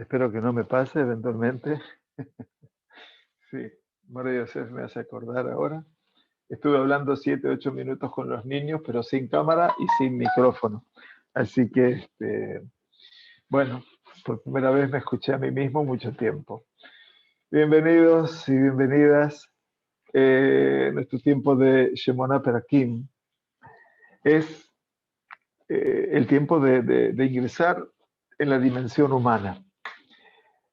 Espero que no me pase eventualmente. Sí, María Yosef me hace acordar ahora. Estuve hablando 7, 8 minutos con los niños, pero sin cámara y sin micrófono. Así que, bueno, por primera vez me escuché a mí mismo mucho tiempo. Bienvenidos y bienvenidas. Nuestro tiempo de Shemona Perakim es el tiempo de ingresar en la dimensión humana.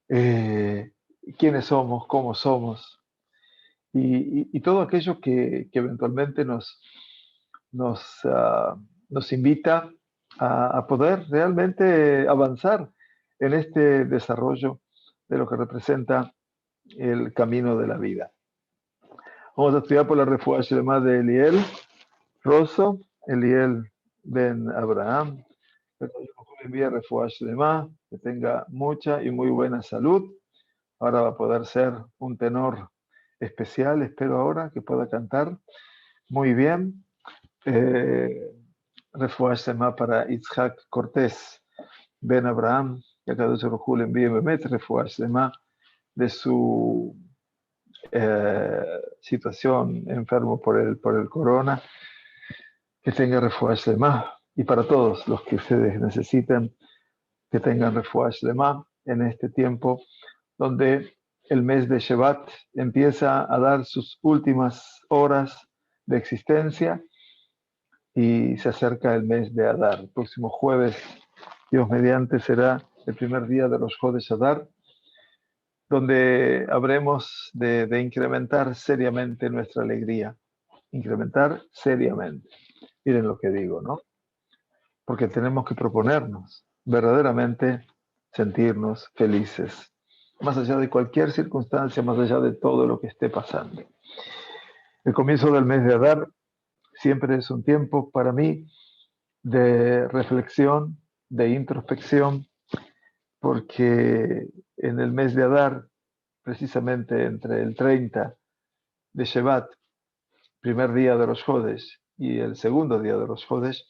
¿Quiénes somos? ¿Cómo somos? Y todo aquello que eventualmente nos invita a poder realmente avanzar en este desarrollo de lo que representa el camino de la vida. Vamos a estudiar por la refugia Shlema de Eliel Rosso, Eliel Ben Abraham. Envía refugia Shlema, que tenga mucha y muy buena salud. Ahora va a poder ser un tenor especial, espero ahora que pueda cantar muy bien. Refuah Shema para Itzhak Cortés, Ben Abraham, que Akadosh Baruj Hu le envíe Bemet, Refuah Shema de su situación enfermo por el corona, que tenga Refuah Shema, y para todos los que ustedes necesiten, que tengan Refuah Shema en este tiempo donde el mes de Shevat empieza a dar sus últimas horas de existencia y se acerca el mes de Adar. El próximo jueves, Dios mediante, será el primer día de los Jodes Adar, donde habremos de incrementar seriamente nuestra alegría. Incrementar seriamente. Miren lo que digo, ¿no? Porque tenemos que proponernos verdaderamente sentirnos felices, más allá de cualquier circunstancia, más allá de todo lo que esté pasando. El comienzo del mes de Adar siempre es un tiempo para mí de reflexión, de introspección, porque en el mes de Adar, precisamente entre el 30 de Shevat, primer día de los Jodes, y el segundo día de los Jodes,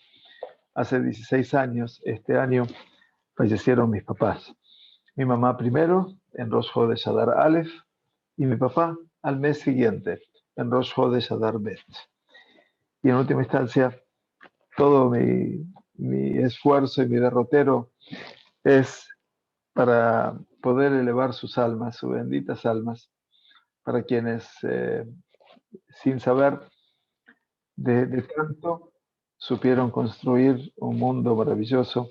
hace 16 años, este año, fallecieron mis papás. Mi mamá primero, en Rosh Hodesh Adar Aleph, y mi papá al mes siguiente, en Rosh Hodesh Adar Bet. Y en última instancia, todo mi esfuerzo y mi derrotero es para poder elevar sus almas, sus benditas almas, para quienes, sin saber de tanto, supieron construir un mundo maravilloso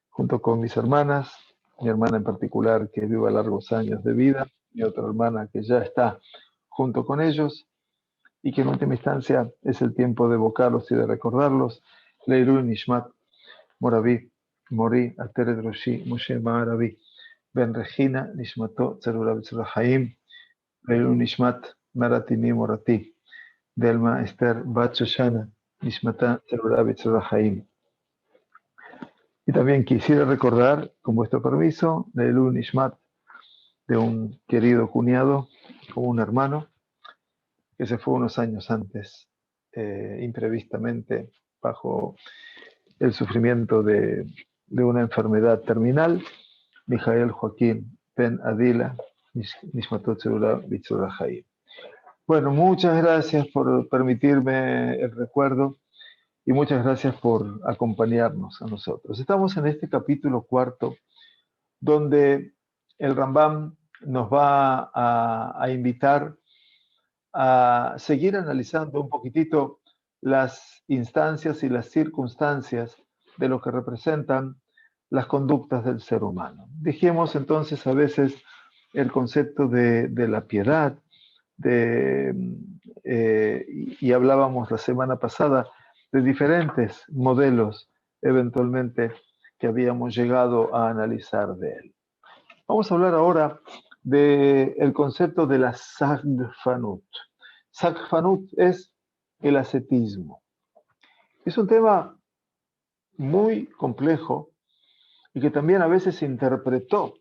junto con mis hermanas, mi hermana en particular que viva largos años de vida, mi otra hermana que ya está junto con ellos, y que en última instancia es el tiempo de evocarlos y de recordarlos. Leilu Nishmat Moravi, Mori, Ateret Roshi, Moshe Ma'aravi, Ben Regina, Nishmato, Tzerura B'Tzerahaim, Leilu Nishmat Maratini Morati, Delma Esther Bat Shoshana, Nishmata, Tzerura B'Tzerahaim. Y también quisiera recordar, con vuestro permiso, Leilu Nishmat de un querido cuñado, o un hermano, que se fue unos años antes, imprevistamente, bajo el sufrimiento de una enfermedad terminal, Mijael Joaquín Ben Adila, Nishmatot Zerura Bitzura Hayim. Bueno, muchas gracias por permitirme el recuerdo y muchas gracias por acompañarnos a nosotros. Estamos en este capítulo 4, donde el Rambam nos va a invitar a seguir analizando un poquitito las instancias y las circunstancias de lo que representan las conductas del ser humano. Dijimos entonces a veces el concepto de la piedad, y hablábamos la semana pasada de diferentes modelos eventualmente que habíamos llegado a analizar de él. Vamos a hablar ahora del concepto de la Sagfanut. Sagfanut es el ascetismo. Es un tema muy complejo y que también a veces se interpretó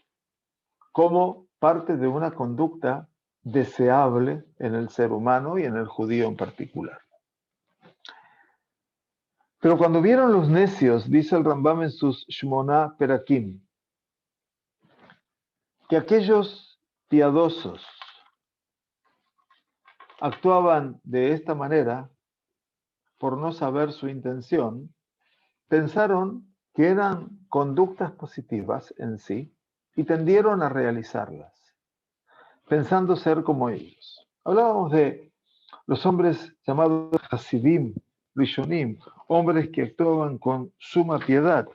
como parte de una conducta deseable en el ser humano y en el judío en particular. Pero cuando vieron los necios, dice el Rambam en sus Shmona Perakim, que aquellos piadosos actuaban de esta manera por no saber su intención, pensaron que eran conductas positivas en sí y tendieron a realizarlas, pensando ser como ellos. Hablábamos de los hombres llamados Hasidim, Rishonim, hombres que actuaban con suma piedad,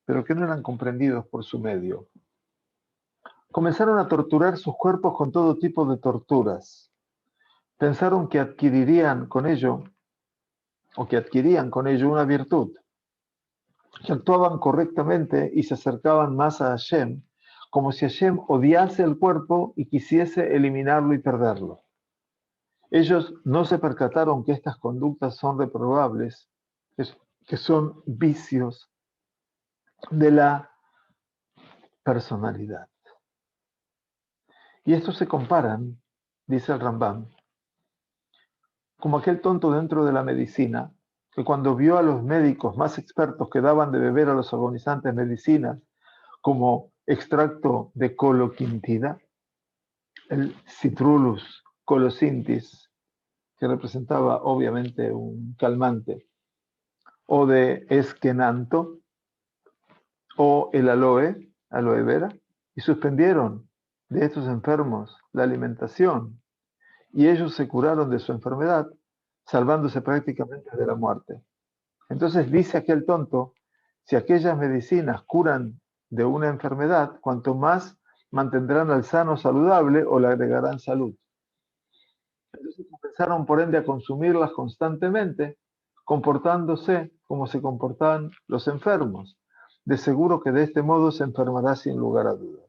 pero que no eran comprendidos por su medio. Comenzaron a torturar sus cuerpos con todo tipo de torturas. Pensaron que adquirirían con ello, o que adquirían con ello una virtud, que actuaban correctamente y se acercaban más a Hashem, como si Hashem odiase el cuerpo y quisiese eliminarlo y perderlo. Ellos no se percataron que estas conductas son reprobables, que son vicios de la personalidad. Y estos se comparan, dice el Rambam, como aquel tonto dentro de la medicina, que cuando vio a los médicos más expertos que daban de beber a los agonizantes medicinas como extracto de coloquintida, el Citrulus colosintis, que representaba obviamente un calmante, o de esquenanto, o el aloe vera, y suspendieron de estos enfermos la alimentación, y ellos se curaron de su enfermedad, salvándose prácticamente de la muerte. Entonces dice aquel tonto, si aquellas medicinas curan de una enfermedad, cuanto más mantendrán al sano saludable o le agregarán salud. Entonces comenzaron por ende a consumirlas constantemente, comportándose como se comportaban los enfermos. De seguro que de este modo se enfermará sin lugar a dudas.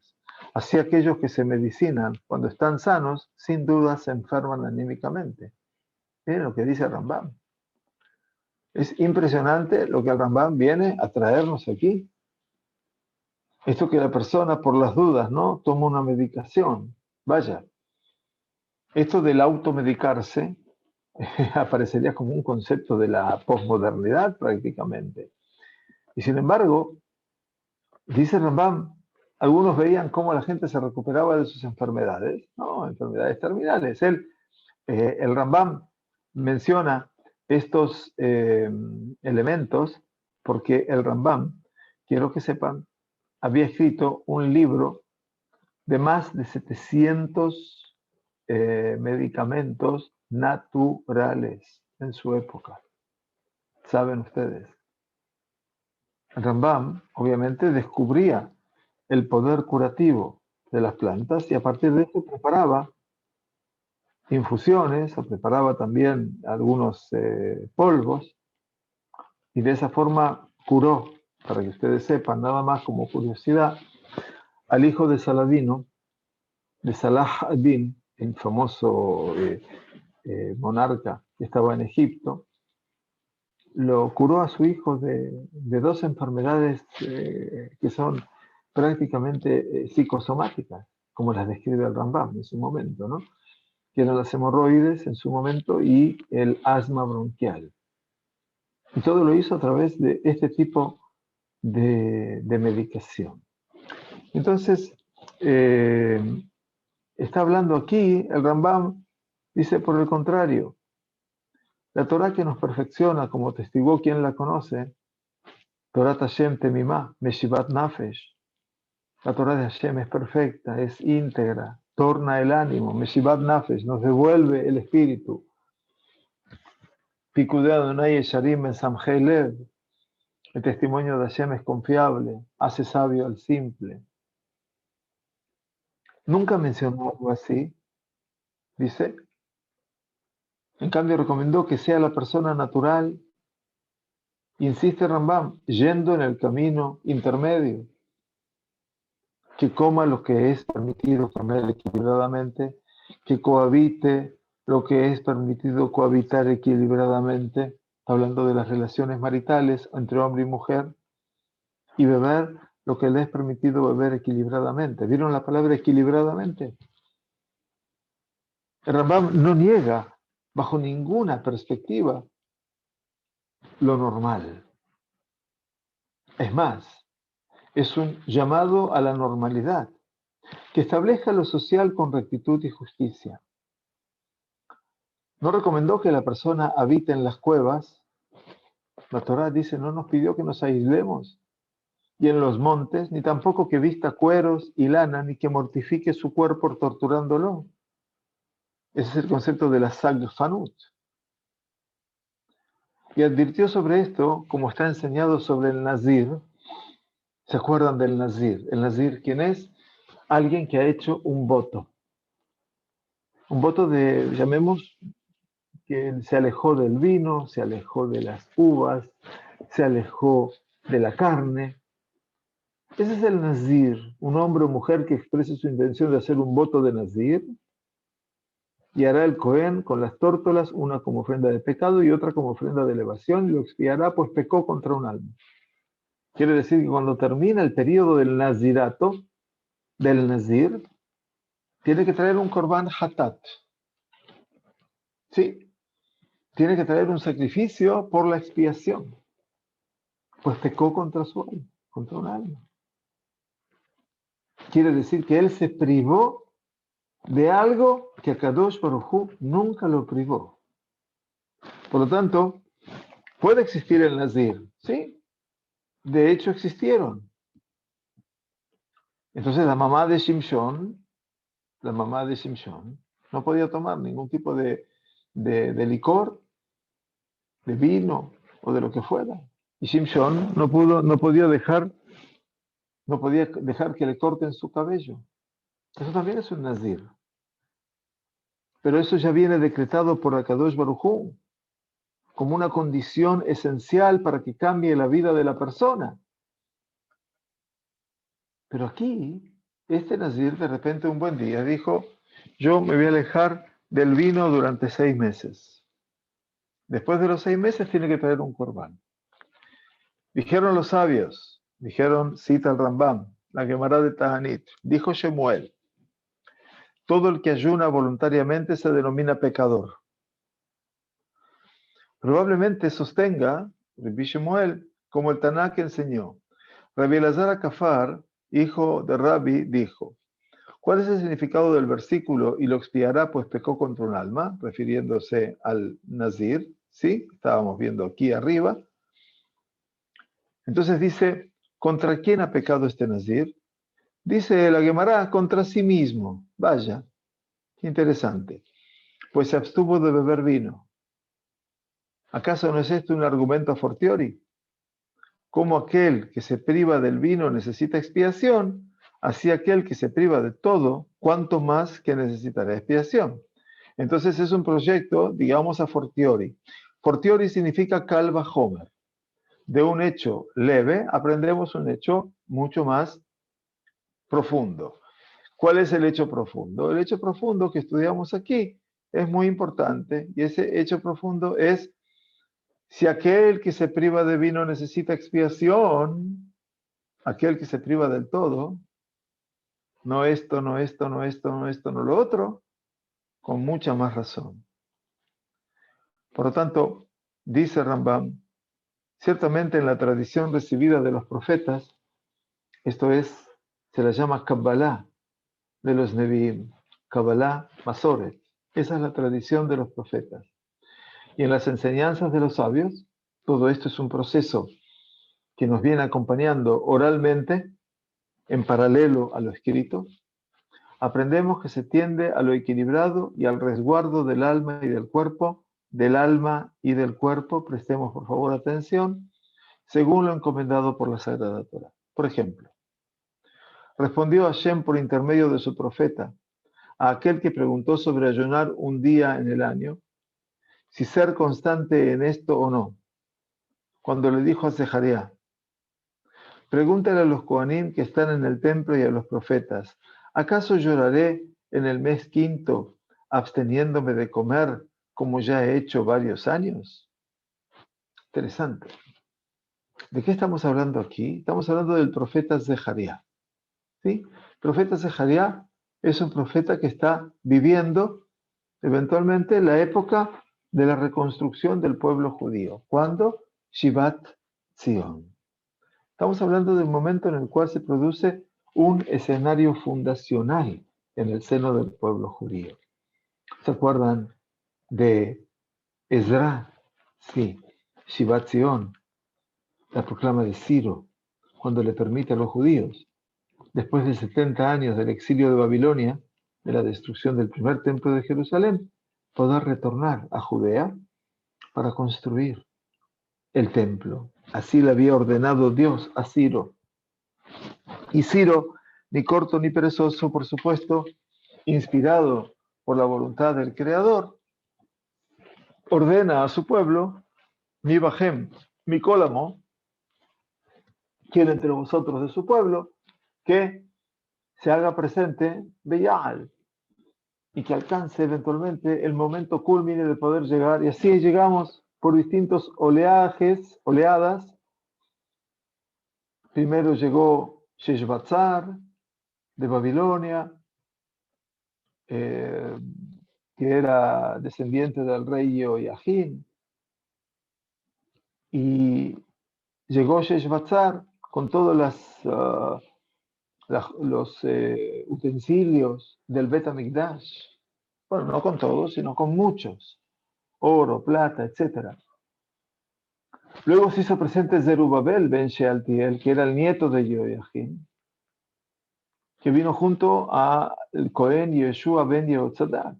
Así aquellos que se medicinan cuando están sanos, sin duda se enferman anímicamente. Miren lo que dice Rambam. Es impresionante lo que el Rambam viene a traernos aquí. Esto que la persona por las dudas, ¿no? Toma una medicación. Vaya, esto del automedicarse aparecería como un concepto de la posmodernidad prácticamente. Y sin embargo, dice Rambam, algunos veían cómo la gente se recuperaba de sus enfermedades, ¿no? Enfermedades terminales. El Rambam menciona estos elementos porque el Rambam, quiero que sepan, había escrito un libro de más de 700 medicamentos naturales en su época. Saben ustedes. El Rambam, obviamente, descubría el poder curativo de las plantas y a partir de eso preparaba infusiones o preparaba también algunos polvos y de esa forma curó, para que ustedes sepan, nada más como curiosidad, al hijo de Saladino, de Salah ad-Din, el famoso monarca que estaba en Egipto, lo curó a su hijo de dos enfermedades que son prácticamente psicosomáticas, como las describe el Rambam en su momento, ¿no? Que eran las hemorroides en su momento y el asma bronquial. Y todo lo hizo a través de este tipo de medicación. Entonces, está hablando aquí, el Rambam dice por el contrario, la Torah que nos perfecciona, como testiguó quien la conoce, Torah Hashem Temimá, Meshivat Nafesh. La Torah de Hashem es perfecta, es íntegra, torna el ánimo, Meshivat Nafesh, nos devuelve el espíritu. Pikudei Adonai Yesharim Ben Samchei Lev. El testimonio de Hashem es confiable, hace sabio al simple. Nunca mencionó algo así, dice. En cambio, recomendó que sea la persona natural, insiste Rambam, yendo en el camino intermedio, que coma lo que es permitido comer equilibradamente, que cohabite lo que es permitido cohabitar equilibradamente, hablando de las relaciones maritales entre hombre y mujer, y beber lo que le es permitido beber equilibradamente. ¿Vieron la palabra equilibradamente? El Rambam no niega bajo ninguna perspectiva lo normal. Es más, es un llamado a la normalidad. que establezca lo social con rectitud y justicia. No recomendó que la persona habite en las cuevas. La Torá dice, no nos pidió que nos aislemos y en los montes, ni tampoco que vista cueros y lana, ni que mortifique su cuerpo torturándolo. Ese es el concepto de la sagfanut. Y advirtió sobre esto, como está enseñado sobre el nazir. ¿Se acuerdan del nazir? El nazir, ¿quién es? Alguien que ha hecho un voto. Un voto de, llamemos, que se alejó del vino, se alejó de las uvas, se alejó de la carne. Ese es el nazir, un hombre o mujer que exprese su intención de hacer un voto de nazir y hará el Cohen con las tórtolas, una como ofrenda de pecado y otra como ofrenda de elevación, y lo expiará, pues pecó contra un alma. Quiere decir que cuando termina el periodo del nazirato, del nazir, tiene que traer un korban hatat. Sí, tiene que traer un sacrificio por la expiación, pues pecó contra su alma, contra un alma. Quiere decir que él se privó de algo que Akadosh Baruj Hu nunca lo privó. Por lo tanto, puede existir el nazir, ¿sí? De hecho existieron. Entonces la mamá de Shimshon, no podía tomar ningún tipo de licor, de vino o de lo que fuera. Y Shimshon no podía dejar que le corten su cabello. Eso también es un nazir. Pero eso ya viene decretado por Akadosh Baruj Hu como una condición esencial para que cambie la vida de la persona. Pero aquí, este nazir de repente un buen día dijo, yo me voy a alejar del vino durante 6 meses. Después de los 6 meses tiene que traer un corbán. Dijeron los sabios, cita el Rambam, la Gemara de Tahanit, dijo Shemuel, todo el que ayuna voluntariamente se denomina pecador. Probablemente sostenga, Rabbi Shemuel, como el Taná que enseñó. Rabbi Elazar Akafar, hijo de Rabbi, dijo, ¿cuál es el significado del versículo? Y lo expiará, pues pecó contra un alma, refiriéndose al Nazir, ¿sí? Estábamos viendo aquí arriba. Entonces dice, ¿contra quién ha pecado este Nazir? Dice la Gemara, contra sí mismo. Vaya, qué interesante. Pues se abstuvo de beber vino. ¿Acaso no es esto un argumento a fortiori? Como aquel que se priva del vino necesita expiación, así aquel que se priva de todo, cuanto más que necesitará expiación. Entonces es un proyecto, digamos, a fortiori. Fortiori significa calva homer. De un hecho leve aprendemos un hecho mucho más profundo. ¿Cuál es el hecho profundo? El hecho profundo que estudiamos aquí es muy importante y ese hecho profundo es si aquel que se priva de vino necesita expiación, aquel que se priva del todo, no esto, no esto, no esto, no esto, no lo otro, con mucha más razón. Por lo tanto, dice Rambam, ciertamente en la tradición recibida de los profetas, esto es, se la llama Kabbalah de los Nevi'im, Kabbalah Masoret, esa es la tradición de los profetas. Y en las enseñanzas de los sabios, todo esto es un proceso que nos viene acompañando oralmente, en paralelo a lo escrito. Aprendemos que se tiende a lo equilibrado y al resguardo del alma y del cuerpo, prestemos por favor atención, según lo encomendado por la Sagrada Torá. Por ejemplo, respondió Hashem por intermedio de su profeta a aquel que preguntó sobre ayunar un día en el año, si ser constante en esto o no, cuando le dijo a Zeharia, pregúntale a los Kohanim que están en el templo y a los profetas, ¿acaso lloraré en el mes quinto absteniéndome de comer como ya he hecho varios años? Interesante. ¿De qué estamos hablando aquí? Estamos hablando del profeta Zeharia. ¿Sí? El profeta Zeharia es un profeta que está viviendo eventualmente la época de la reconstrucción del pueblo judío. ¿Cuándo? Shivat Zion. Estamos hablando del momento en el cual se produce un escenario fundacional en el seno del pueblo judío. ¿Se acuerdan de Ezra? Sí, Shivat Zion, la proclama de Ciro, cuando le permite a los judíos, después de 70 años del exilio de Babilonia, de la destrucción del primer templo de Jerusalén, poder retornar a Judea para construir el templo. Así le había ordenado Dios a Ciro. Y Ciro, ni corto ni perezoso, por supuesto, inspirado por la voluntad del Creador, ordena a su pueblo, mi bajem, mi cólamo, quien entre vosotros de su pueblo, que se haga presente Beyal y que alcance eventualmente el momento culmine de poder llegar. Y así llegamos por distintos oleadas. Primero llegó Sheshbatzar de Babilonia, que era descendiente del rey Jehoiakim, y llegó Sheshbatzar con todos los utensilios del Bet HaMikdash. Bueno, no con todos, sino con muchos. Oro, plata, etc. Luego se hizo presente Zerubabel ben Shealtiel, que era el nieto de Jehoiakim, que vino junto a el Cohen Yeshua ben Yehotzadak,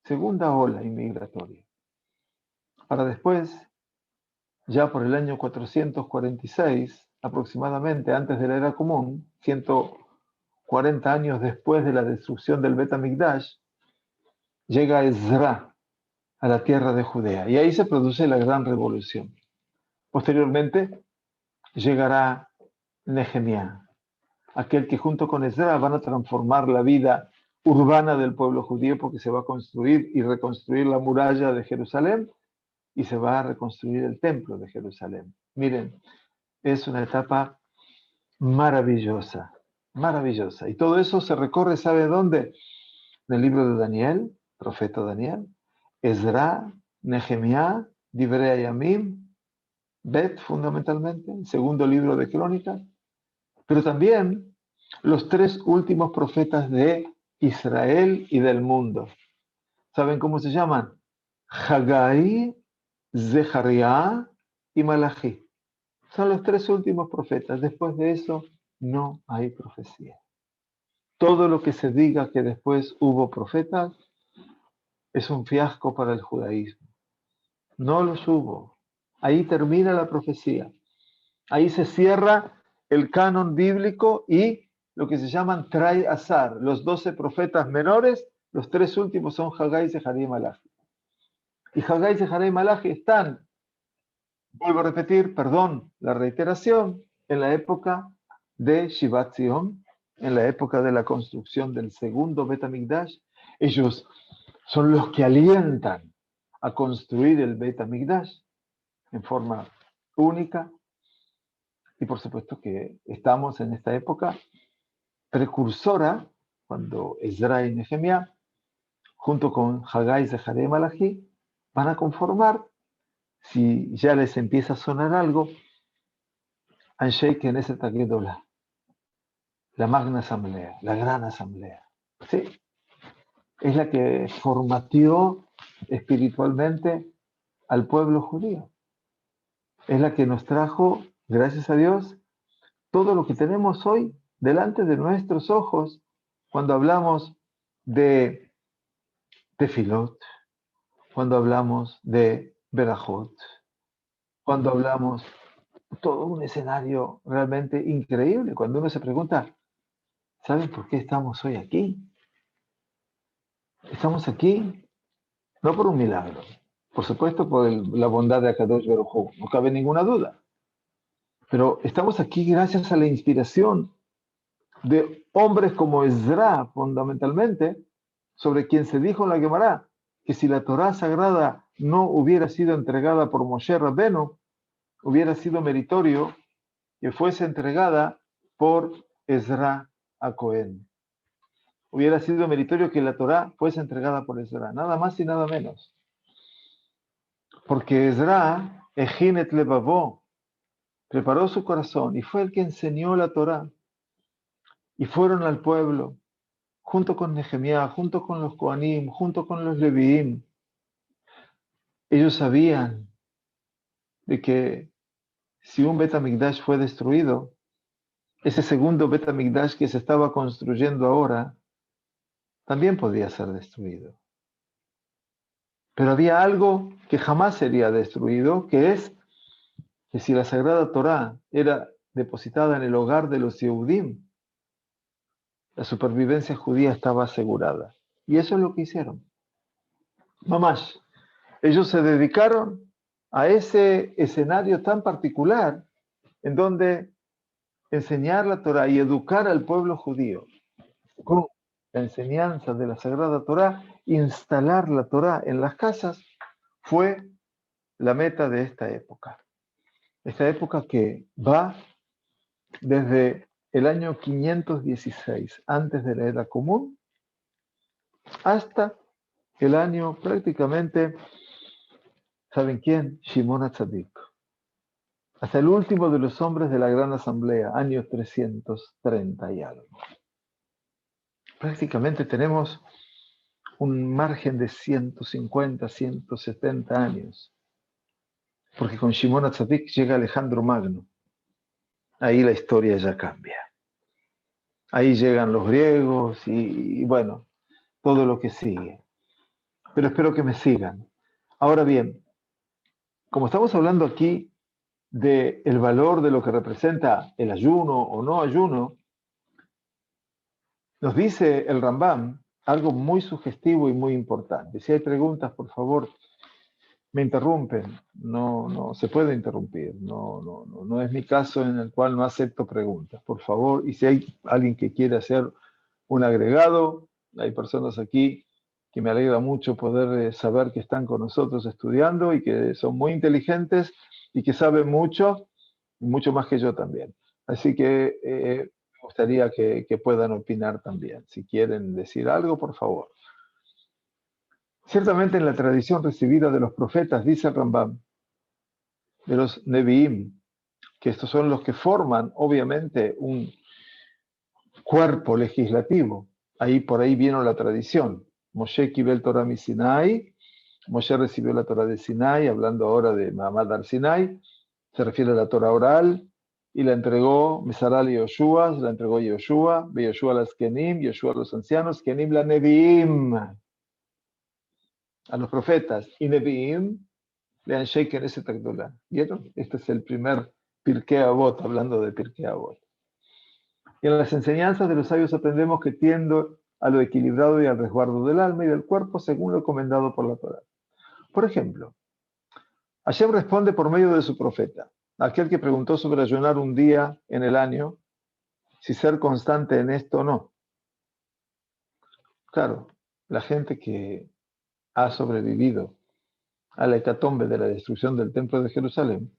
segunda ola inmigratoria. Para después, ya por el año 446, aproximadamente antes de la era común, 140 años después de la destrucción del Bet HaMikdash, llega Ezra a la tierra de Judea y ahí se produce la gran revolución. Posteriormente llegará Nehemías, aquel que junto con Ezra van a transformar la vida urbana del pueblo judío porque se va a construir y reconstruir la muralla de Jerusalén y se va a reconstruir el templo de Jerusalén. Miren, es una etapa maravillosa, maravillosa. Y todo eso se recorre, ¿sabe dónde? En el libro de Daniel, profeta Daniel, Ezra, Nehemías, Divrei Yamim, Bet, fundamentalmente, el segundo libro de Crónicas, pero también los tres últimos profetas de Israel y del mundo. ¿Saben cómo se llaman? Haggai, Zechariah y Malachi. Son los tres últimos profetas. Después de eso, no hay profecía. Todo lo que se diga que después hubo profetas es un fiasco para el judaísmo. No los hubo. Ahí termina la profecía. Ahí se cierra el canon bíblico y lo que se llaman Trai Azar, los 12 profetas menores, los tres últimos son Haggai, Zechariah y Malachi. Y Haggai, Zechariah y Malachi están, vuelvo a repetir, perdón, la reiteración, en la época de Shivat Zion, en la época de la construcción del segundo Bet HaMikdash. Ellos son los que alientan a construir el Bet HaMikdash en forma única. Y por supuesto que estamos en esta época precursora, cuando Ezra y Nehemías, junto con Haggai, Zechariah y Malachi, van a conformar, si ya les empieza a sonar algo, Anshei Knesset HaGedolah, la magna asamblea, la gran asamblea. Sí, es la que formateó espiritualmente al pueblo judío. Es la que nos trajo, gracias a Dios, todo lo que tenemos hoy delante de nuestros ojos cuando hablamos de Tefilot, cuando hablamos de Berajot, cuando hablamos todo un escenario realmente increíble. Cuando uno se pregunta, ¿saben por qué estamos hoy aquí? Estamos aquí no por un milagro, por supuesto por la bondad de Akadosh Baruj Hu, no cabe ninguna duda. Pero estamos aquí gracias a la inspiración de hombres como Ezra, fundamentalmente, sobre quien se dijo en la Gemara que si la Torá sagrada no hubiera sido entregada por Moshe Rabbenu, hubiera sido meritorio que fuese entregada por Ezra a Cohen. Hubiera sido meritorio que la Torá fuese entregada por Ezra, nada más y nada menos. Porque Ezra, Ejinet Levavó, preparó su corazón y fue el que enseñó la Torá. Y fueron al pueblo, junto con Nehemías, junto con los Kohanim, junto con los Leviim. Ellos sabían de que si un Bet HaMikdash fue destruido, ese segundo Bet HaMikdash que se estaba construyendo ahora también podía ser destruido. Pero había algo que jamás sería destruido, que es que si la Sagrada Torá era depositada en el hogar de los Yehudim, la supervivencia judía estaba asegurada. Y eso es lo que hicieron. Mamash, ellos se dedicaron a ese escenario tan particular en donde enseñar la Torá y educar al pueblo judío con la enseñanza de la Sagrada Torá, instalar la Torá en las casas, fue la meta de esta época. Esta época que va desde el año 516 antes de la Era Común hasta el año prácticamente, ¿saben quién? Shimon HaTzadik. Hasta el último de los hombres de la Gran Asamblea, año 330 y algo. Prácticamente tenemos un margen de 150, 170 años. Porque con Shimon HaTzadik llega Alejandro Magno. Ahí la historia ya cambia. Ahí llegan los griegos y bueno, todo lo que sigue. Pero espero que me sigan. Ahora bien, como estamos hablando aquí del valor de lo que representa el ayuno o no ayuno, nos dice el Rambam algo muy sugestivo y muy importante. Si hay preguntas, por favor, me interrumpen. No se puede interrumpir. No es mi caso en el cual no acepto preguntas. Por favor, y si hay alguien que quiere hacer un agregado, hay personas aquí que me alegra mucho poder saber que están con nosotros estudiando y que son muy inteligentes y que saben mucho más que yo también. Así que me gustaría que puedan opinar también. Si quieren decir algo, por favor. Ciertamente en la tradición recibida de los profetas, dice el Rambam, de los Nevi'im, que estos son los que forman, obviamente, un cuerpo legislativo. Ahí por ahí vino la tradición. Moshe Kibel Torah mi Sinai, Moshe recibió la Torah de Sinai, hablando ahora de Mahamad al Sinai, se refiere a la Torah oral, y la entregó Mesaral y Yoshua, la entregó Yoshua, Yoshua a las Kenim, Yoshua a los ancianos, Kenim la Nevi'im, a los profetas, y Nevi'im le han shaken ese tactulá. ¿Vieron? Este es el primer Pirkei Avot, hablando de Pirkei Avot. Y en las enseñanzas de los sabios aprendemos que tiendo a lo equilibrado y al resguardo del alma y del cuerpo según lo comendado por la Torá. Por ejemplo, Hashem responde por medio de su profeta, aquel que preguntó sobre ayunar un día en el año, si ser constante en esto o no. Claro, la gente que ha sobrevivido a la hecatombe de la destrucción del templo de Jerusalén,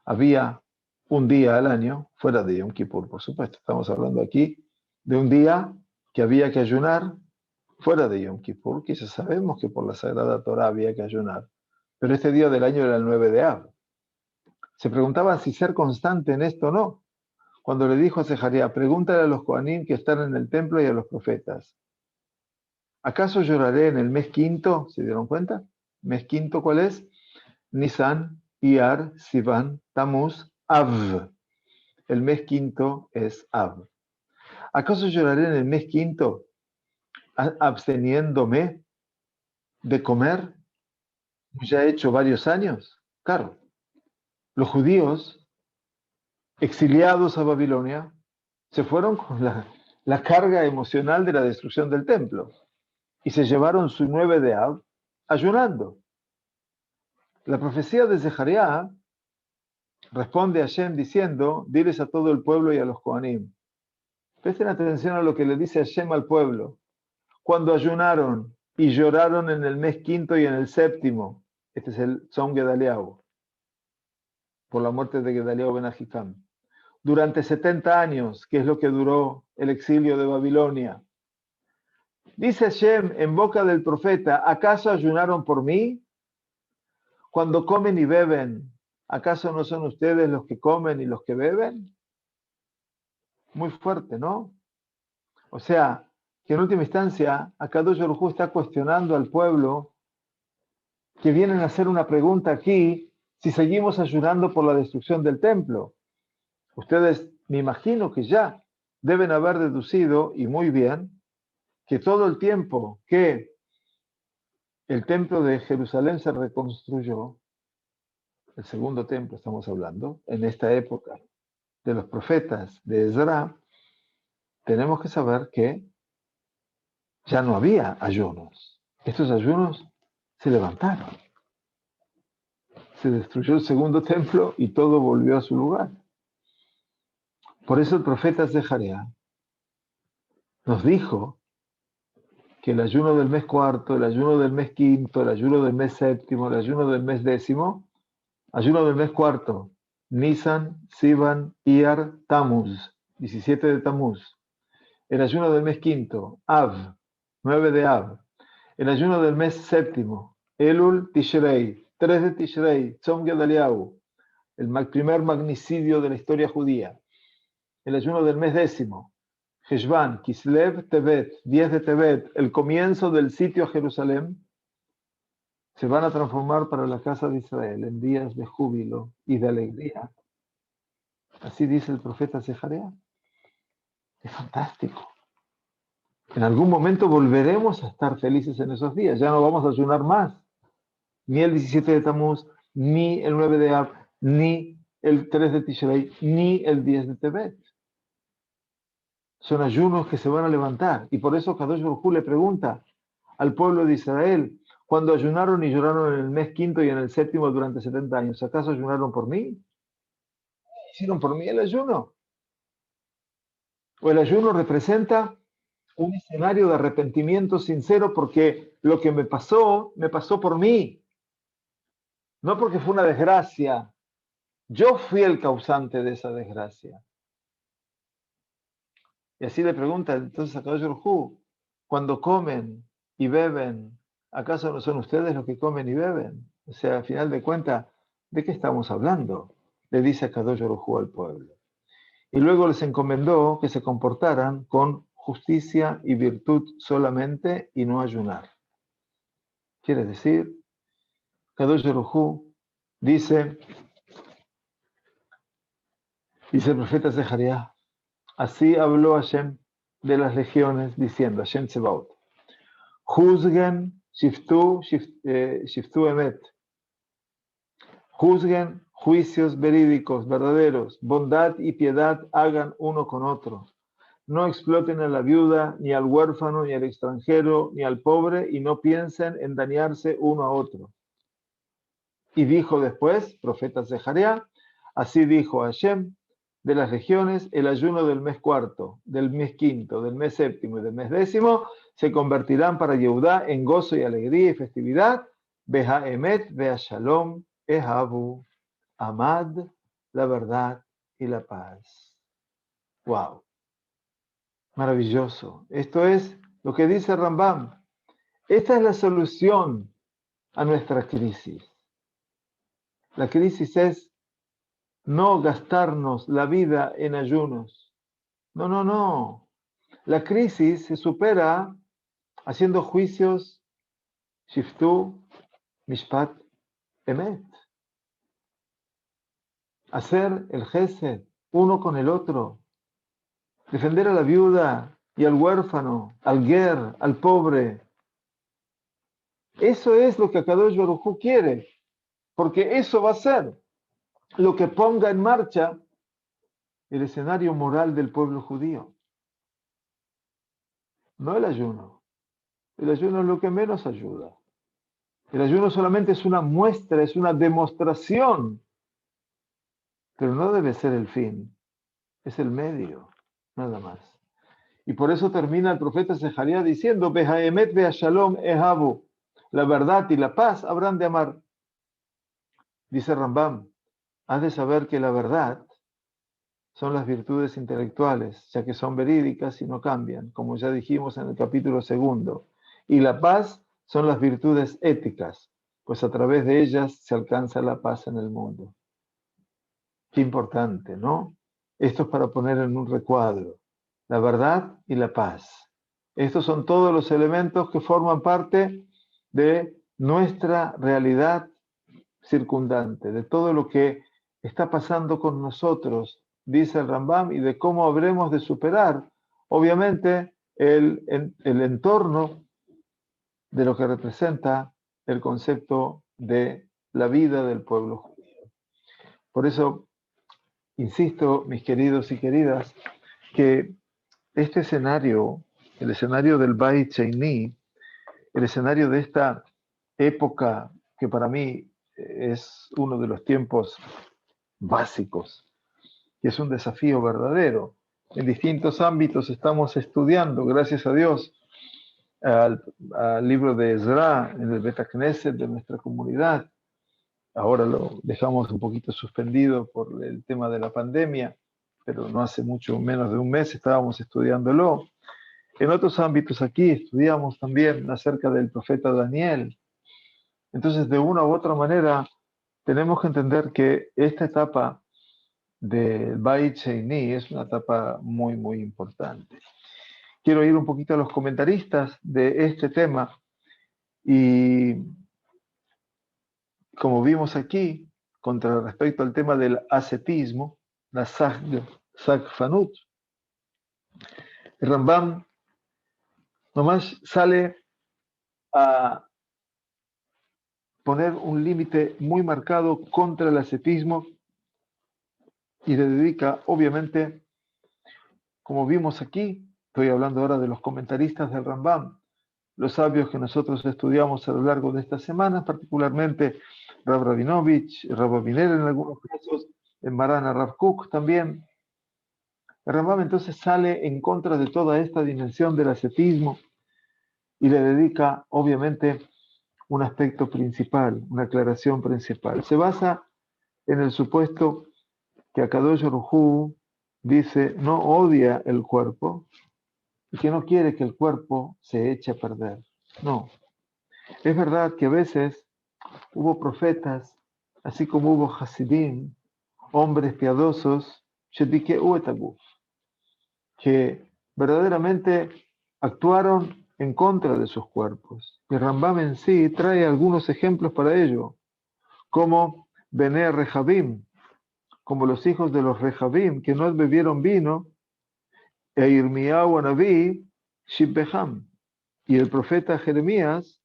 había un día al año, fuera de Yom Kippur, por supuesto. Estamos hablando aquí de un día que había que ayunar fuera de Yom Kippur, que ya sabemos que por la Sagrada Torá había que ayunar. Pero este día del año era el 9 de Av. Se preguntaba si ser constante en esto o no. Cuando le dijo a Zeharia, pregúntale a los Kohanim que están en el templo y a los profetas, ¿acaso lloraré en el mes quinto? ¿Se dieron cuenta? ¿Mes quinto cuál es? Nisan, Iyar, Sivan, Tamuz, Av. El mes quinto es Av. ¿Acaso lloraré en el mes quinto absteniéndome de comer? Ya he hecho varios años. Claro, los judíos exiliados a Babilonia se fueron con la carga emocional de la destrucción del templo y se llevaron su 9 de Av ayunando. La profecía de Zeharia responde a Hashem diciendo, diles a todo el pueblo y a los Kohanim. Presten atención a lo que le dice Hashem al pueblo. Cuando ayunaron y lloraron en el mes quinto y en el séptimo, este es el Tzom Gedaliahu, por la muerte de Gedaliahu ben Ahikam, durante 70 años, que es lo que duró el exilio de Babilonia. Dice Hashem en boca del profeta, ¿acaso ayunaron por mí? Cuando comen y beben, ¿acaso no son ustedes los que comen y los que beben? Muy fuerte, ¿no? O sea, que en última instancia, Akadosh Baruj Hu está cuestionando al pueblo que vienen a hacer una pregunta aquí, si seguimos ayunando por la destrucción del templo. Ustedes, me imagino que ya deben haber deducido, y muy bien, que todo el tiempo que el templo de Jerusalén se reconstruyó, el segundo templo estamos hablando, en esta época de los profetas de Ezra, tenemos que saber que ya no había ayunos. Estos ayunos se levantaron. Se destruyó el segundo templo y todo volvió a su lugar. Por eso el profeta Zeharia nos dijo que el ayuno del mes cuarto, el ayuno del mes quinto, el ayuno del mes séptimo, el ayuno del mes décimo, ayuno del mes cuarto, Nisan, Sivan, Iyar, Tammuz, 17 de Tammuz. El ayuno del mes quinto, Av, 9 de Av. El ayuno del mes séptimo, Elul, Tishrei, 3 de Tishrei, Tzom Gedaliahu, el primer magnicidio de la historia judía. El ayuno del mes décimo, Heshvan, Kislev, Tevet, 10 de Tevet, el comienzo del sitio a Jerusalén, se van a transformar para la casa de Israel en días de júbilo y de alegría. Así dice el profeta Zeharia. Es fantástico. En algún momento volveremos a estar felices en esos días. Ya no vamos a ayunar más. Ni el 17 de Tammuz, ni el 9 de Av, ni el 3 de Tishrei, ni el 10 de Tevet. Son ayunos que se van a levantar. Y por eso Kadosh Baruj Hu le pregunta al pueblo de Israel, cuando ayunaron y lloraron en el mes quinto y en el séptimo durante 70 años, ¿acaso ayunaron por mí? ¿Hicieron por mí el ayuno? ¿O el ayuno representa un escenario de arrepentimiento sincero porque lo que me pasó por mí? No porque fue una desgracia. Yo fui el causante de esa desgracia. Y así le pregunta entonces a Kadosh Baruj Hu, cuando comen y beben, ¿acaso no son ustedes los que comen y beben? O sea, al final de cuentas, ¿de qué estamos hablando? Le dice a Kadosh Baruj Hu al pueblo. Y luego les encomendó que se comportaran con justicia y virtud solamente y no ayunar. Quiere decir, Kadosh Baruj Hu dice el profeta Zeharia, así habló Hashem de las legiones diciendo, Hashem Tsebaot, juzguen, shiftu emet, juzguen juicios verídicos, verdaderos, bondad y piedad hagan uno con otro. No exploten a la viuda, ni al huérfano, ni al extranjero, ni al pobre, y no piensen en dañarse uno a otro. Y dijo después, profeta Zeharia, así dijo Hashem, de las regiones, el ayuno del mes cuarto, del mes quinto, del mes séptimo y del mes décimo se convertirán para Yehudá en gozo y alegría y festividad. Beha emet, beha shalom, ehabu, amad, la verdad y la paz. Wow, maravilloso. Esto es lo que dice Rambam. Esta es la solución a nuestra crisis. La crisis es no gastarnos la vida en ayunos. No, no, no. La crisis se supera haciendo juicios, shiftu, mishpat, emet. Hacer el gesed uno con el otro. Defender a la viuda y al huérfano, al ger, al pobre. Eso es lo que Akadosh Baruj Hu quiere, porque eso va a ser lo que ponga en marcha el escenario moral del pueblo judío. No el ayuno. El ayuno es lo que menos ayuda. El ayuno solamente es una muestra, es una demostración, pero no debe ser el fin, es el medio, nada más. Y por eso termina el profeta Zeharia diciendo, Behaemet Beashalom Ehabu, la verdad y la paz habrán de amar. Dice Rambam, has de saber que la verdad son las virtudes intelectuales, ya que son verídicas y no cambian, como ya dijimos en el capítulo segundo. Y la paz son las virtudes éticas, pues a través de ellas se alcanza la paz en el mundo. Qué importante, ¿no? Esto es para poner en un recuadro. la verdad y la paz. Estos son todos los elementos que forman parte de nuestra realidad circundante, de todo lo que está pasando con nosotros, dice el Rambam, y de cómo habremos de superar, obviamente, el entorno de lo que representa el concepto de la vida del pueblo judío. Por eso, insisto, mis queridos y queridas, que este escenario, el escenario del Beit Sheini, el escenario de esta época que para mí es uno de los tiempos básicos, que es un desafío verdadero. En distintos ámbitos estamos estudiando, gracias a Dios, al libro de Ezra en el Bet Knesset de nuestra comunidad. Ahora lo dejamos un poquito suspendido por el tema de la pandemia, pero no hace mucho menos de un mes estábamos estudiándolo. En otros ámbitos aquí estudiamos también acerca del profeta Daniel. Entonces, de una u otra manera, tenemos que entender que esta etapa del Beit Sheini es una etapa muy, muy importante. Quiero ir un poquito a los comentaristas de este tema y, como vimos aquí, contra respecto al tema del ascetismo, la Sagfanut, el Rambam nomás sale a poner un límite muy marcado contra el ascetismo y le dedica, obviamente, como vimos aquí, estoy hablando ahora de los comentaristas del Rambam, los sabios que nosotros estudiamos a lo largo de esta semana, particularmente Rab Rabinovich, Rab Abiner en algunos casos, en Marana Rav Kook también. El Rambam entonces sale en contra de toda esta dimensión del ascetismo y le dedica, obviamente, un aspecto principal, una aclaración principal. Se basa en el supuesto que Akadosh Baruj Hu dice, no odia el cuerpo y que no quiere que el cuerpo se eche a perder. No. Es verdad que a veces hubo profetas, así como hubo Hasidim, hombres piadosos, que verdaderamente actuaron en contra de sus cuerpos. Y Rambam en sí trae algunos ejemplos para ello, como Bene Rehabim, como los hijos de los Rehabim, que no bebieron vino, e Irmiyahu Anabí, Shibbeham, y el profeta Jeremías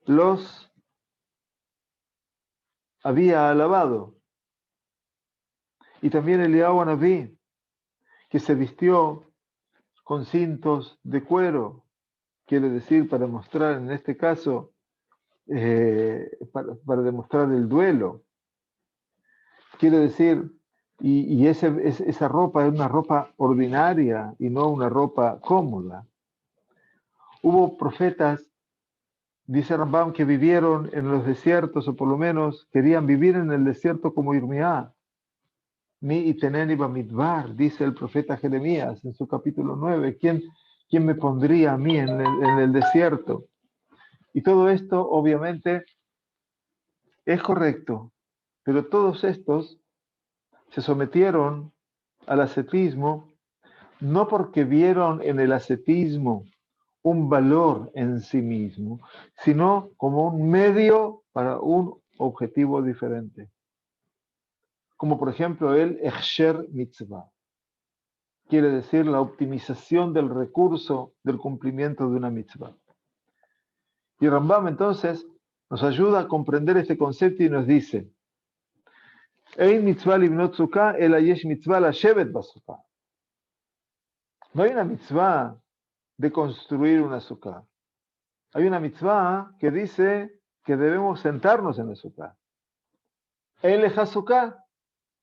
los había alabado. Y también Eliyahu Anabí, que se vistió con cintos de cuero, quiere decir para mostrar, en este caso, para demostrar el duelo. Quiere decir, esa ropa es una ropa ordinaria y no una ropa cómoda. Hubo profetas, dice Rambam, que vivieron en los desiertos, o por lo menos querían vivir en el desierto como Irmiá. Mi iteneni bamidbar, dice el profeta Jeremías en su capítulo 9. ¿Quién me pondría a mí en el desierto? Y todo esto, obviamente, es correcto, pero todos estos se sometieron al ascetismo no porque vieron en el ascetismo un valor en sí mismo, sino como un medio para un objetivo diferente. Como por ejemplo el Hechsher Mitzvah. Quiere decir la optimización del recurso del cumplimiento de una mitzvah. Y Rambam entonces nos ayuda a comprender este concepto y nos dice, Ein mitzvah libnot sukkah, ela yesh mitzvah lashevet basukah. No hay una mitzvah de construir una sukkah. Hay una mitzvah que dice que debemos sentarnos en la sukkah. El sukkah.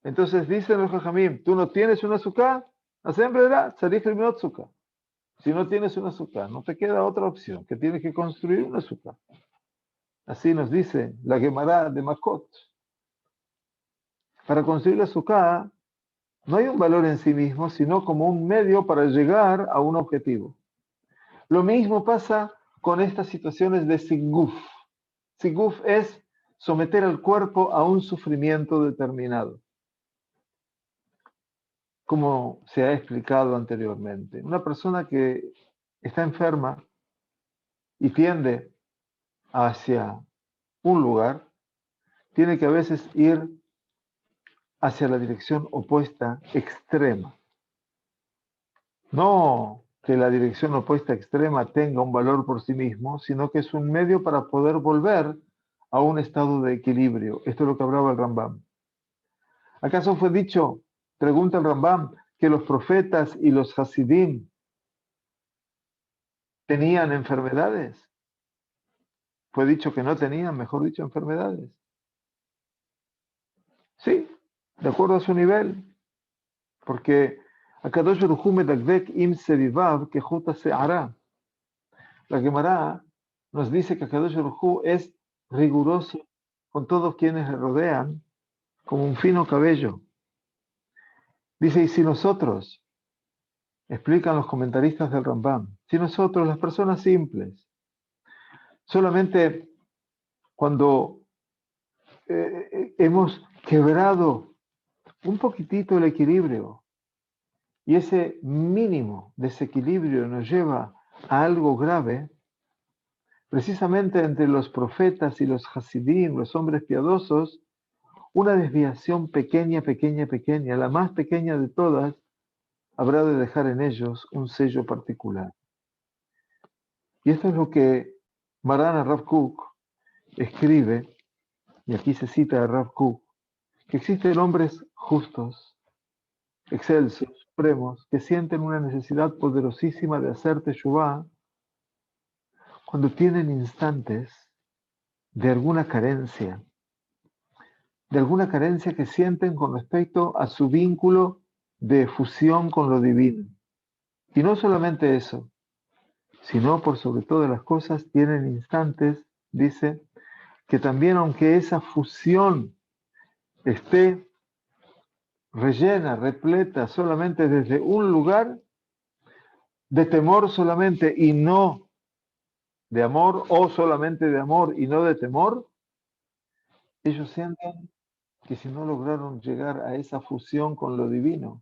Entonces dicen los jajamim, tú no tienes una sukkah, asembleará, tzarich libnot sukkah. Si no tienes una sukkah, no te queda otra opción, que tienes que construir una sukkah. Así nos dice la Gemara de Makot. Para construir la sukkah no hay un valor en sí mismo, sino como un medio para llegar a un objetivo. Lo mismo pasa con estas situaciones de siguf. Siguf es someter al cuerpo a un sufrimiento determinado. como se ha explicado anteriormente. Una persona que está enferma y tiende hacia un lugar, tiene que a veces ir hacia la dirección opuesta extrema. No que la dirección opuesta extrema tenga un valor por sí mismo, sino que es un medio para poder volver a un estado de equilibrio. Esto es lo que hablaba el Rambam. ¿Acaso fue dicho, pregunta el Rambam, que los profetas y los Hasidim tenían enfermedades? Fue dicho que no tenían, mejor dicho, enfermedades. Sí, de acuerdo a su nivel, porque Akadosh Baruj Hu medakdek im sevivav kejuta se'ara. La Gemara nos dice que Akadosh Baruj Hu es riguroso con todos quienes le rodean como un fino cabello. Dice, y si nosotros, explican los comentaristas del Rambam, si nosotros, las personas simples, solamente cuando hemos quebrado un poquitito el equilibrio y ese mínimo desequilibrio nos lleva a algo grave, precisamente entre los profetas y los hasidim, los hombres piadosos, una desviación pequeña, pequeña, pequeña, la más pequeña de todas, habrá de dejar en ellos un sello particular. Y esto es lo que Maran Rav Kook escribe, y aquí se cita a Rav Kook, que existen hombres justos, excelsos, supremos, que sienten una necesidad poderosísima de hacer teshuvá cuando tienen instantes de alguna carencia que sienten con respecto a su vínculo de fusión con lo divino. Y no solamente eso, sino por sobre todas las cosas tienen instantes, dice, que también aunque esa fusión esté rellena, repleta solamente desde un lugar de temor solamente y no de amor, o solamente de amor y no de temor, ellos sienten que si no lograron llegar a esa fusión con lo divino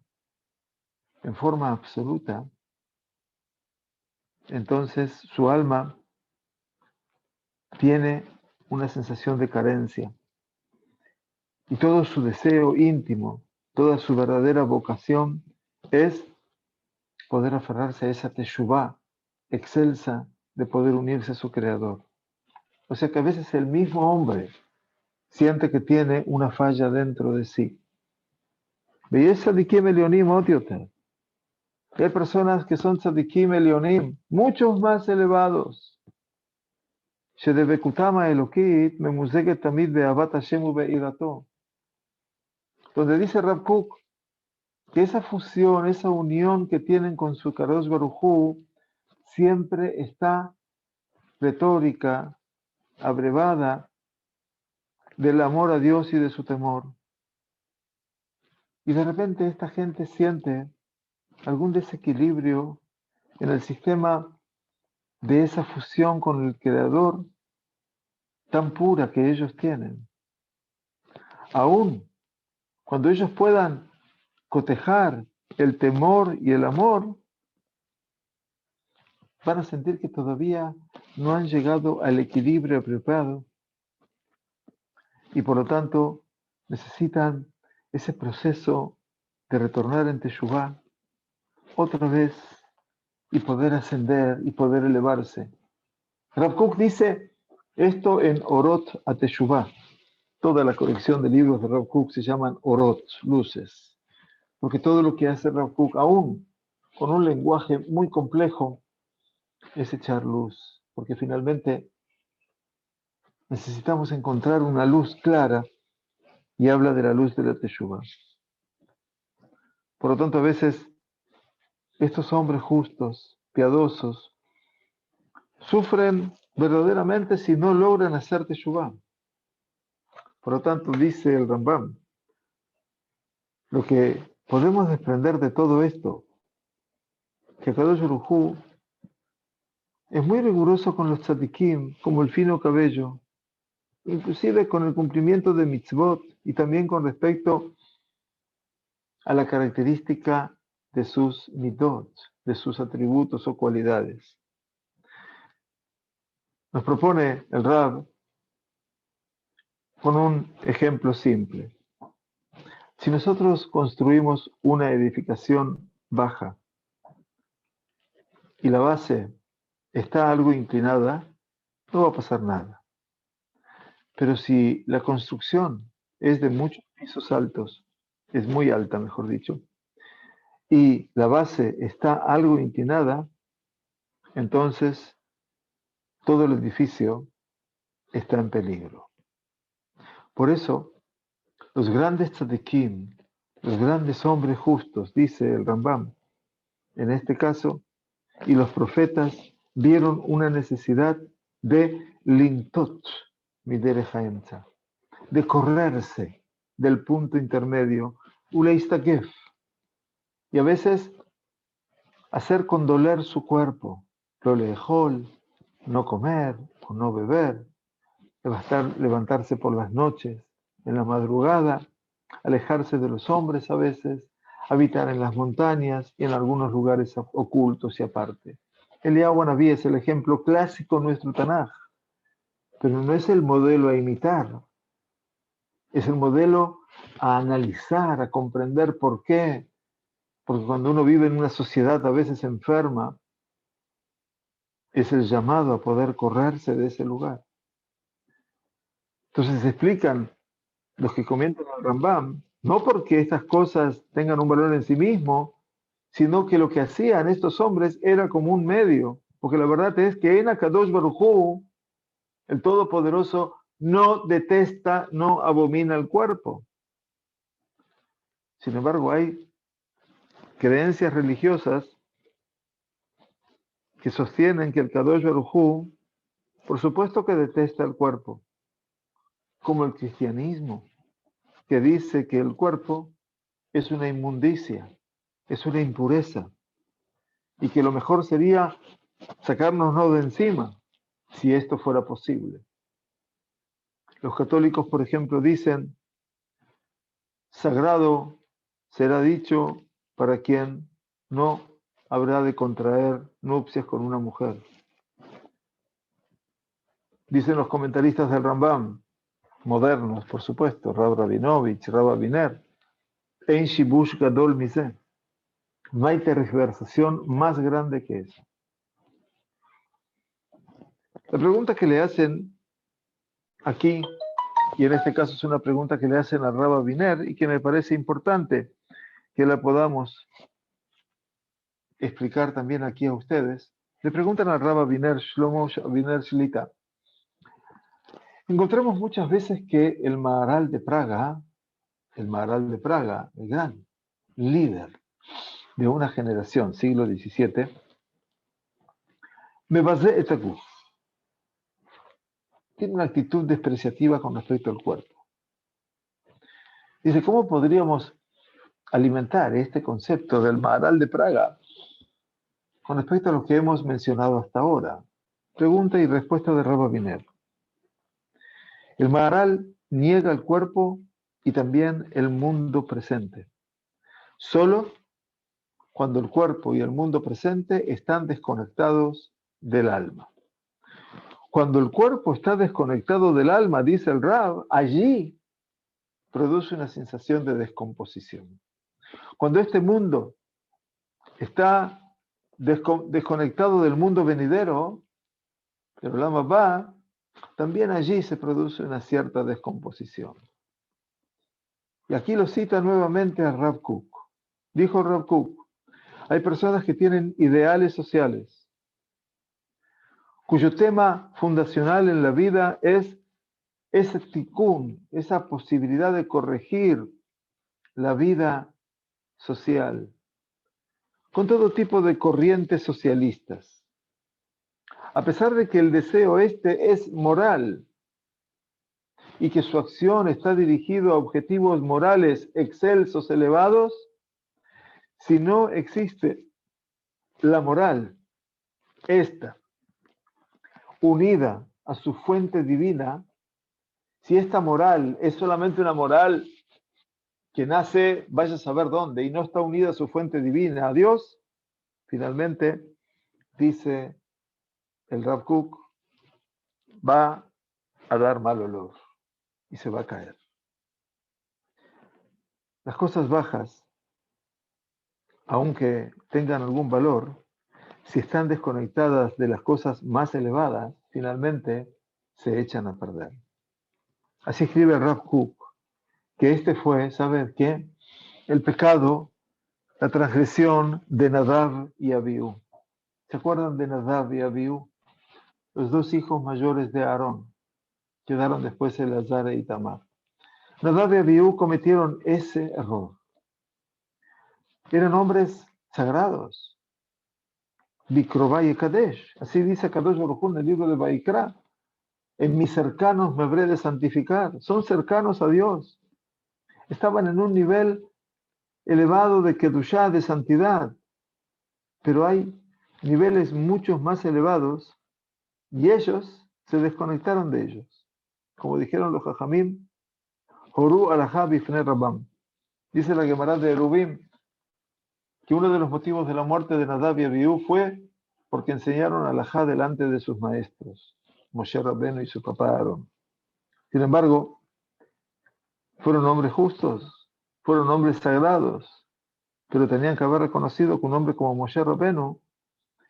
en forma absoluta, entonces su alma tiene una sensación de carencia y todo su deseo íntimo, toda su verdadera vocación es poder aferrarse a esa teshuvá excelsa de poder unirse a su creador. O sea que a veces el mismo hombre siente que tiene una falla dentro de sí. ¿Veis tzadikim elionim otioter? Hay personas que son tzadikim elionim, muchos más elevados. Shedebekutama elokit memuzeget tamid beavat Hashem ubeirato. Donde dice Rav Kook que esa fusión, esa unión que tienen con su Kadosh Baruj Hu siempre está retórica, abrevada del amor a Dios y de su temor. Y de repente esta gente siente algún desequilibrio en el sistema de esa fusión con el Creador tan pura que ellos tienen. Aún cuando ellos puedan cotejar el temor y el amor, van a sentir que todavía no han llegado al equilibrio apropiado y por lo tanto necesitan ese proceso de retornar en Teshuvá otra vez y poder ascender y poder elevarse. Rav Kook dice esto en Orot a Teshuvá. Toda la colección de libros de Rav Kook se llaman Orot, luces, porque todo lo que hace Rav Kook, aún con un lenguaje muy complejo, es echar luz, porque finalmente necesitamos encontrar una luz clara y habla de la luz de la Teshuvá. Por lo tanto, a veces estos hombres justos, piadosos, sufren verdaderamente si no logran hacer Teshuvá. Por lo tanto, dice el Rambam, lo que podemos desprender de todo esto, que Kadosh Baruj Hu es muy riguroso con los tzadikim, como el fino cabello, inclusive con el cumplimiento de mitzvot y también con respecto a la característica de sus midot, de sus atributos o cualidades. Nos propone el Rab con un ejemplo simple. Si nosotros construimos una edificación baja y la base está algo inclinada, no va a pasar nada. Pero si la construcción es de muchos pisos altos, es muy alta, mejor dicho, y la base está algo inclinada, entonces todo el edificio está en peligro. Por eso, los grandes tzadikim, los grandes hombres justos, dice el Rambam, en este caso, y los profetas vieron una necesidad de lintot, midere haemza, de correrse del punto intermedio, uleistagef, y a veces hacer condoler su cuerpo, lo lejol, no comer o no beber, levantarse por las noches, en la madrugada, alejarse de los hombres a veces, habitar en las montañas y en algunos lugares ocultos y aparte. Eliyahu Anabí es el ejemplo clásico en nuestro Tanaj, pero no es el modelo a imitar, es el modelo a analizar, a comprender por qué. Porque cuando uno vive en una sociedad a veces enferma, es el llamado a poder correrse de ese lugar. Entonces se explican los que comentan al Rambam, no porque estas cosas tengan un valor en sí mismo, sino que lo que hacían estos hombres era como un medio, porque la verdad es que en Akadosh Baruj Hu, el Todopoderoso, no detesta, no abomina el cuerpo. Sin embargo, hay creencias religiosas que sostienen que el Kadosh Baruj Hu, por supuesto que detesta el cuerpo, como el cristianismo, que dice que el cuerpo es una inmundicia, es una impureza, y que lo mejor sería sacárnoslo de encima, si esto fuera posible. Los católicos, por ejemplo, dicen, sagrado será dicho para quien no habrá de contraer nupcias con una mujer. Dicen los comentaristas del Rambam, modernos, por supuesto, Rab Rabinovich, Rab Abiner, Ein Shibush Gadol Mise. No hay tergiversación más grande que eso. La pregunta que le hacen aquí, y en este caso es una pregunta que le hacen a Rab Abiner y que me parece importante que la podamos explicar también aquí a ustedes. Le preguntan al Rab Abiner, Shlomo Abiner Shlita. Encontramos muchas veces que el Maharal de Praga, el gran líder de una generación, siglo XVII, Mebazé et Aguf, tiene una actitud despreciativa con respecto al cuerpo. Dice, ¿cómo podríamos alimentar este concepto del Maharal de Praga con respecto a lo que hemos mencionado hasta ahora? Pregunta y respuesta de Rab Abiner. El Maharal niega el cuerpo y también el mundo presente. Solo cuando el cuerpo y el mundo presente están desconectados del alma. Cuando el cuerpo está desconectado del alma, dice el Rab, allí produce una sensación de descomposición. Cuando este mundo está desconectado del mundo venidero, el alma va, también allí se produce una cierta descomposición. Y aquí lo cita nuevamente a Rav Kook. Dijo Rav Kook, hay personas que tienen ideales sociales, cuyo tema fundacional en la vida es ese tikkun, esa posibilidad de corregir la vida social, con todo tipo de corrientes socialistas. A pesar de que el deseo este es moral y que su acción está dirigido a objetivos morales excelsos, elevados, si no existe la moral, esta, unida a su fuente divina, si esta moral es solamente una moral que nace, vaya a saber dónde, y no está unida a su fuente divina, a Dios, finalmente, dice el Rav Kook, va a dar mal olor y se va a caer. Las cosas bajas, aunque tengan algún valor, si están desconectadas de las cosas más elevadas, finalmente se echan a perder. Así escribe el Rav Kook, que este fue, ¿saben qué? El pecado, la transgresión de Nadab y Abiú. ¿Se acuerdan de Nadab y Abiú? Los dos hijos mayores de Aarón. Quedaron después Eleazar e Itamar. Nadab y Abiú cometieron ese error. Eran hombres sagrados. Bikrová y Kadesh. Así dice Kadosh Baruj Hu en el libro de Vaikra. En mis cercanos me habré de santificar. Son cercanos a Dios. Estaban en un nivel elevado de Kedushá, de santidad. Pero hay niveles muchos más elevados y ellos se desconectaron de ellos. Como dijeron los Jajamim, Horu alajá bifnei Rabam. Dice la Gemara de Erubim que uno de los motivos de la muerte de Nadab y Abiú fue porque enseñaron alajá delante de sus maestros, Moshe Rabbenu y su papá Aarón. Sin embargo, fueron hombres justos, fueron hombres sagrados, pero tenían que haber reconocido que un hombre como Moshe Rabbenu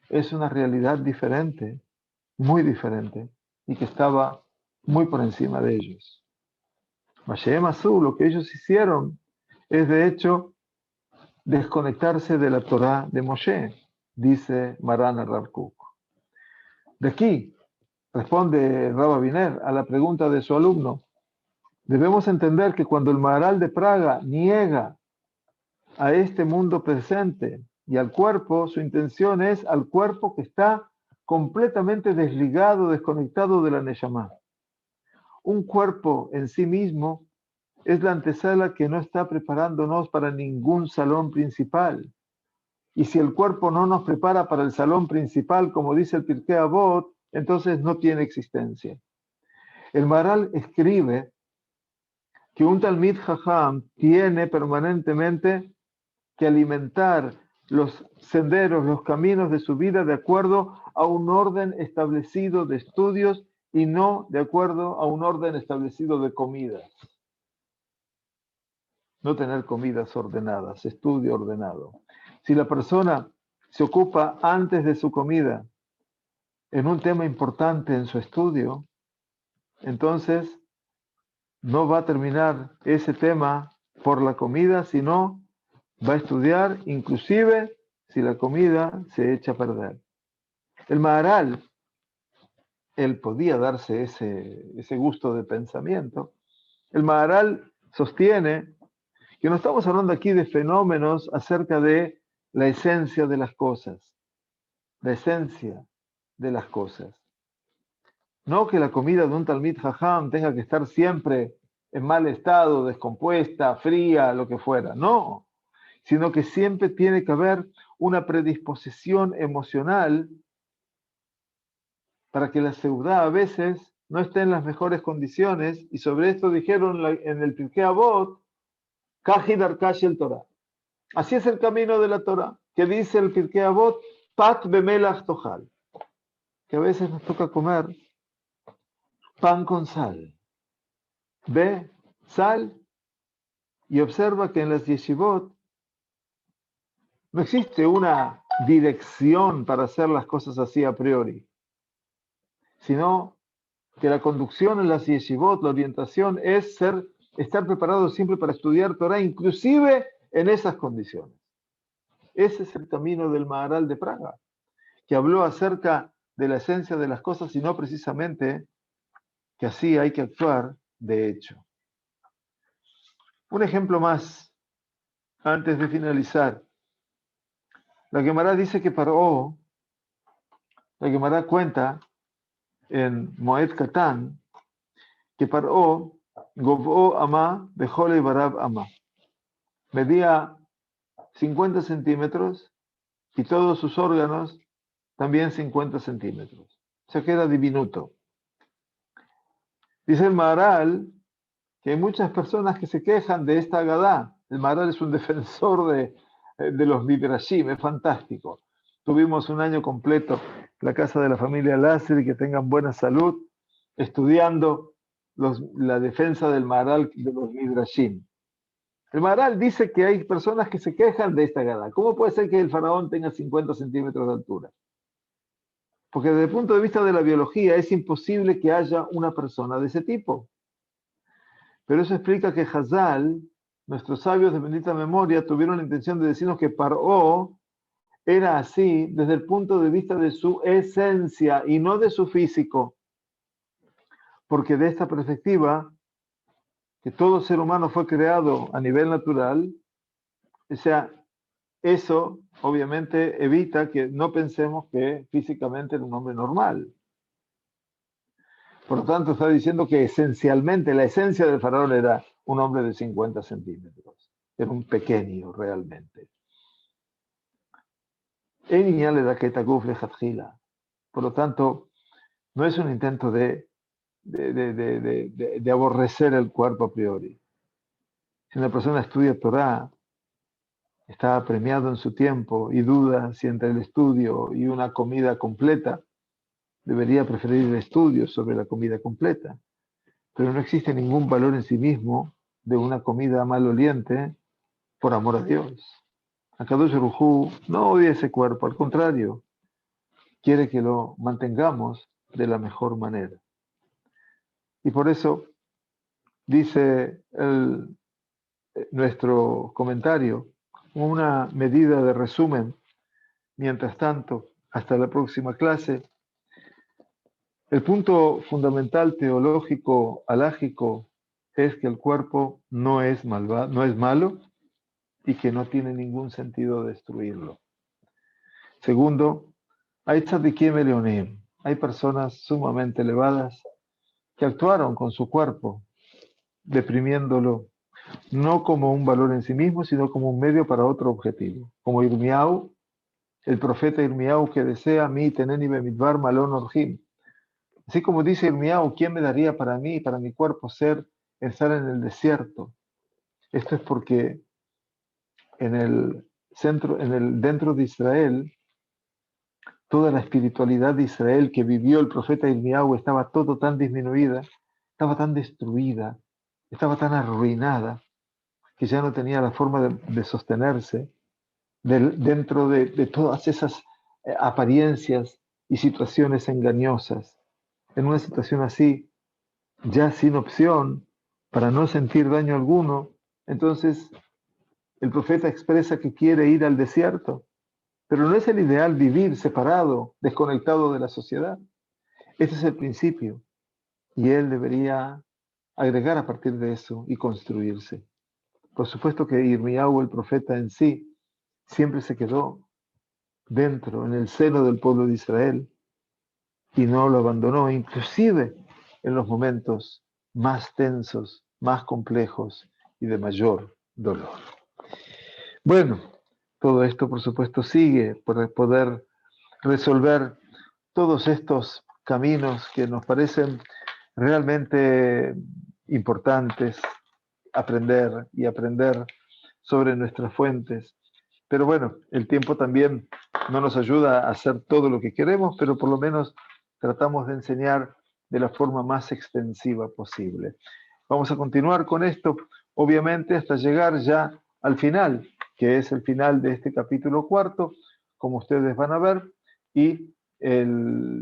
es una realidad diferente, muy diferente, y que estaba muy por encima de ellos. Mashem Azul, lo que ellos hicieron es de hecho desconectarse de la Torá de Moshe, dice Maran Rav Kook. De aquí responde Rav Aviner a la pregunta de su alumno. Debemos entender que cuando el Maharal de Praga niega a este mundo presente y al cuerpo, su intención es al cuerpo que está completamente desligado, desconectado de la Neshama. Un cuerpo en sí mismo es la antesala que no está preparándonos para ningún salón principal. Y si el cuerpo no nos prepara para el salón principal, como dice el Pirkei Avot, entonces no tiene existencia. El Maharal escribe que un Talmid Jajam tiene permanentemente que alimentar los senderos, los caminos de su vida de acuerdo a un orden establecido de estudios y no de acuerdo a un orden establecido de comidas. No tener comidas ordenadas, estudio ordenado. Si la persona se ocupa antes de su comida en un tema importante en su estudio, entonces no va a terminar ese tema por la comida, sino va a estudiar inclusive si la comida se echa a perder. El Maharal, él podía darse ese gusto de pensamiento. El Maharal sostiene que no estamos hablando aquí de fenómenos acerca de la esencia de las cosas, la esencia de las cosas. No que la comida de un Talmid Jajam tenga que estar siempre en mal estado, descompuesta, fría, lo que fuera. No, sino que siempre tiene que haber una predisposición emocional para que la seudá a veces no esté en las mejores condiciones, y sobre esto dijeron en el Pirkei Avot, Kaji Darkash el Torah. Así es el camino de la Torah, que dice el Pirkei Avot, Pat bemelach tochal, que a veces nos toca comer pan con sal. Ve, sal, y observa que en las yeshivot no existe una dirección para hacer las cosas así a priori, sino que la conducción en las yeshivot, la orientación es estar preparado siempre para estudiar Torah, inclusive en esas condiciones. Ese es el camino del Maharal de Praga, que habló acerca de la esencia de las cosas y no precisamente que así hay que actuar de hecho. Un ejemplo más, antes de finalizar. La Gemara dice que Paró, la Gemara cuenta en Moed Katán, que Paró, Govó Amá, Bejole Barab Amá. Medía 50 centímetros y todos sus órganos también 50 centímetros. O sea que era diminuto. Dice el Maharal que hay muchas personas que se quejan de esta Agadá, El Maharal es un defensor de los Midrashim, es fantástico. Tuvimos un año completo en la casa de la familia Lasser, y que tengan buena salud, estudiando la defensa del Maharal de los Midrashim. El Maharal dice que hay personas que se quejan de esta gada. ¿Cómo puede ser que el faraón tenga 50 centímetros de altura? Porque desde el punto de vista de la biología es imposible que haya una persona de ese tipo. Pero eso explica que Hazal, nuestros sabios de bendita memoria, tuvieron la intención de decirnos que Paró era así desde el punto de vista de su esencia y no de su físico. Porque de esta perspectiva, que todo ser humano fue creado a nivel natural, o sea, eso obviamente evita que no pensemos que físicamente era un hombre normal. Por lo tanto, está diciendo que esencialmente, la esencia del faraón era un hombre de 50 centímetros. Era un pequeño realmente. Por lo tanto, no es un intento de aborrecer el cuerpo a priori. Si una persona estudia Torah, está premiado en su tiempo y duda si entre el estudio y una comida completa, debería preferir el estudio sobre la comida completa. Pero no existe ningún valor en sí mismo de una comida maloliente por amor a Dios. Akadosh Baruj Hu no odia ese cuerpo, al contrario, quiere que lo mantengamos de la mejor manera. Y por eso dice nuestro comentario, una medida de resumen, mientras tanto, hasta la próxima clase. El punto fundamental teológico, halágico, es que el cuerpo no es malvado, no es malo y que no tiene ningún sentido destruirlo. Segundo, hay tzadikim elionim, hay personas sumamente elevadas que actuaron con su cuerpo, deprimiéndolo, no como un valor en sí mismo, sino como un medio para otro objetivo. Como Irmiau, el profeta Irmiau que desea mi teneni bemidbar malon orjim. Así como dice Irmiau, ¿quién me daría para mí, para mi cuerpo, estar en el desierto? Esto es porque en el centro, dentro de Israel, toda la espiritualidad de Israel que vivió el profeta Irmiau estaba todo tan disminuida, estaba tan destruida, estaba tan arruinada, que ya no tenía la forma de sostenerse dentro de todas esas apariencias y situaciones engañosas. En una situación así, ya sin opción, para no sentir daño alguno, entonces el profeta expresa que quiere ir al desierto, pero no es el ideal vivir separado, desconectado de la sociedad. Ese es el principio, y él debería agregar a partir de eso y construirse. Por supuesto que Irmiau, el profeta en sí, siempre se quedó dentro, en el seno del pueblo de Israel, y no lo abandonó, inclusive en los momentos más tensos, más complejos y de mayor dolor. Bueno, todo esto por supuesto sigue por poder resolver todos estos caminos que nos parecen realmente importantes aprender y aprender sobre nuestras fuentes. Pero bueno, el tiempo también no nos ayuda a hacer todo lo que queremos, pero por lo menos tratamos de enseñar de la forma más extensiva posible. Vamos a continuar con esto, obviamente, hasta llegar ya al final, que es el final de este capítulo cuarto, como ustedes van a ver, y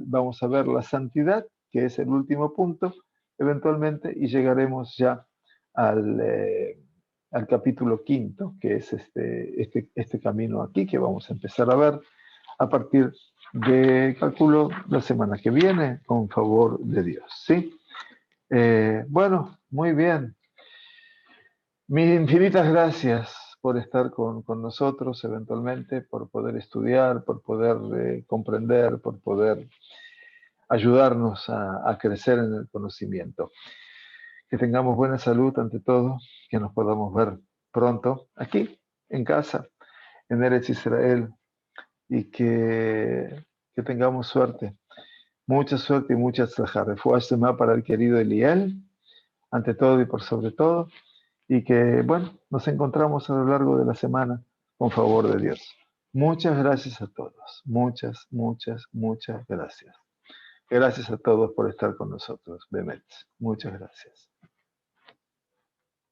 vamos a ver la santidad, que es el último punto, eventualmente, y llegaremos ya al capítulo quinto, que es este camino aquí, que vamos a empezar a ver a partir de, calculo, la semana que viene, con favor de Dios. ¿Sí? Bueno, muy bien. Mis infinitas gracias por estar con nosotros eventualmente, por poder estudiar, por poder comprender, por poder ayudarnos a crecer en el conocimiento. Que tengamos buena salud ante todo, que nos podamos ver pronto aquí, en casa, en Eretz Israel, y que tengamos suerte, mucha suerte y mucha tzlajá. Refuah Shema para el querido Eliel, ante todo y por sobre todo, y que, bueno, nos encontramos a lo largo de la semana con favor de Dios. Muchas gracias a todos. Muchas, muchas, muchas gracias. Gracias a todos por estar con nosotros, Bemet. Muchas gracias.